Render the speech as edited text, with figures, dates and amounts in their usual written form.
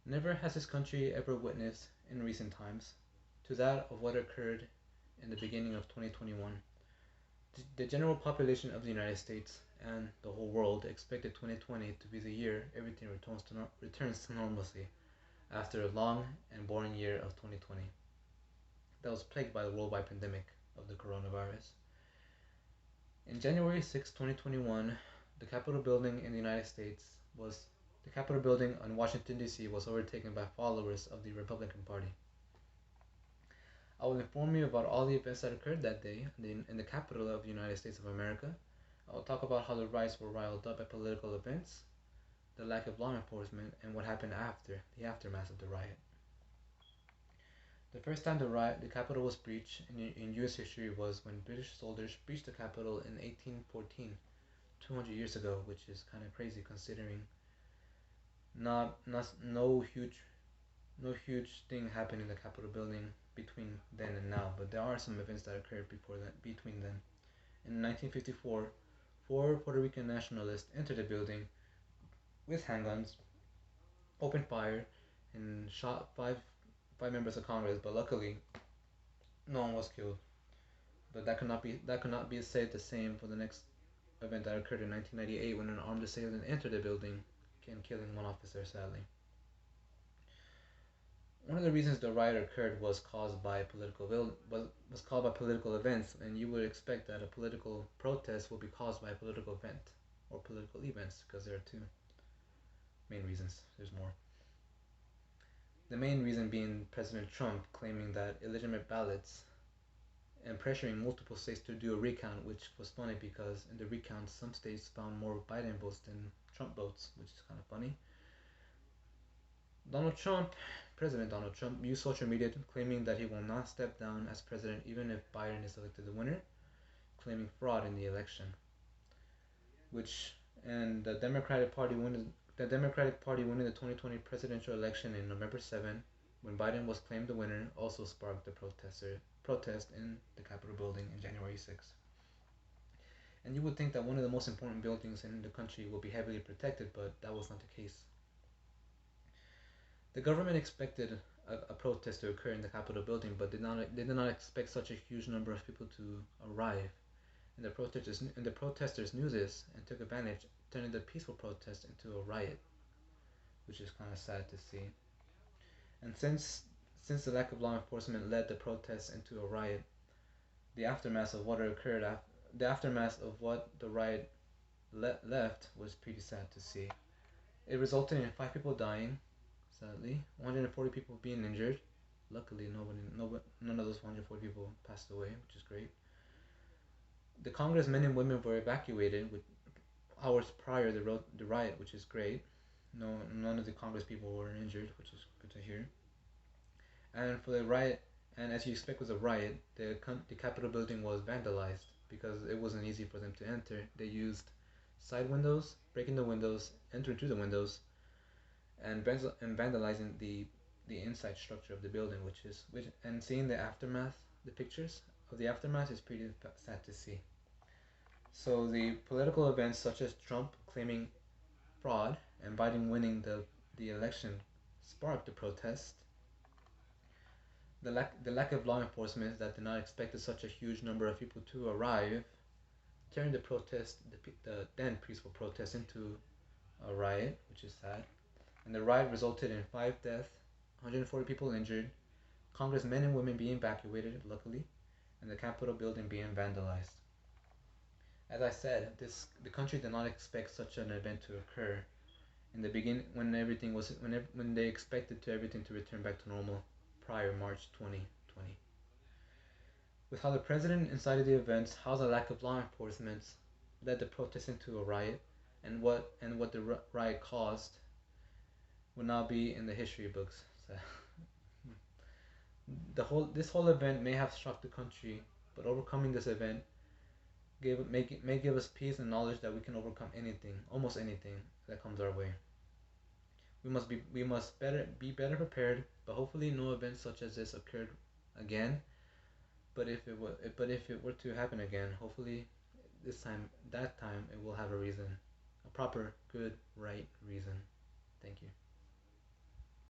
Never has this country ever witnessed in recent times to that of what occurred in the beginning of 2021. The general population of the United States and the whole world expected 2020 to be the year everything returns to normalcy after a long and boring year of 2020 that was plagued by the worldwide pandemic of the coronavirus. In January 6, 2021, the Capitol building in the United States was the Capitol building in Washington D.C. was overtaken by followers of the Republican Party. I will inform you about all the events that occurred that day in the capital of the United States of America. I will talk about how the riots were riled up by political events, the lack of law enforcement, and what happened after the aftermath of the riot. The first time the Capitol was breached in U.S. history was when British soldiers breached the Capitol in 1814, 200 years ago, which is kind of crazy considering not no huge thing happened in the Capitol building between then and now, but there are some events that occurred before that between then. In 1954, four Puerto Rican nationalists entered the building with handguns, opened fire, and shot five members of Congress. But luckily, no one was killed. But that could not be said the same for the next event that occurred in 1998 when an armed assailant entered the building and killing one officer sadly. One of the reasons the riot occurred was caused by political events, and you would expect that a political protest will be caused by a political event or political events because there are two main reasons. There's more. The main reason being President Trump claiming that illegitimate ballots and pressuring multiple states to do a recount, which was funny because in the recount some states found more Biden votes than Trump votes, which is kind of funny. President Donald Trump, used social media claiming that he will not step down as president even if Biden is elected the winner, claiming fraud in the election. Which and the Democratic Party winning the 2020 presidential election in November 7, when Biden was claimed the winner, also sparked the protest in the Capitol building in January 6. And you would think that one of the most important buildings in the country will be heavily protected, but that was not the case. The government expected a protest to occur in the Capitol building, but they did not expect such a huge number of people to arrive. And the protesters knew this and took advantage, turning the peaceful protest into a riot, which is kind of sad to see. And since the lack of law enforcement led the protests into a riot, the aftermath of what the riot left was pretty sad to see. It resulted in 5 people dying, sadly, 140 people being injured. Luckily, none of those 140 people passed away, which is great. The Congress men and women were evacuated with hours prior to the riot, which is great. None of the Congress people were injured, which is good to hear. And for the riot, and as you expect with a riot, the Capitol building was vandalized because it wasn't easy for them to enter. They used side windows, breaking the windows, entering through the windows, and vandalizing the inside structure of the building, and seeing the pictures of the aftermath is pretty sad to see. So the political events such as Trump claiming fraud and Biden winning the election sparked the protest. The lack of law enforcement that did not expect such a huge number of people to arrive turned the then peaceful protest into a riot, which is sad. And the riot resulted in 5 deaths, 140 people injured, Congress men and women being evacuated, luckily, and the Capitol building being vandalized. As I said, the country did not expect such an event to occur in the beginning when they expected everything to return back to normal prior March 2020. With how the president incited the events, how the lack of law enforcement led the protest into a riot, and what the riot caused will now be in the history books. So, this whole event may have shocked the country, but overcoming this event may give us peace and knowledge that we can overcome anything, almost anything that comes our way. We must be better prepared, but hopefully no event such as this occurred again. But if it were to happen again, hopefully that time it will have a reason, a proper, good, right reason. Thank you.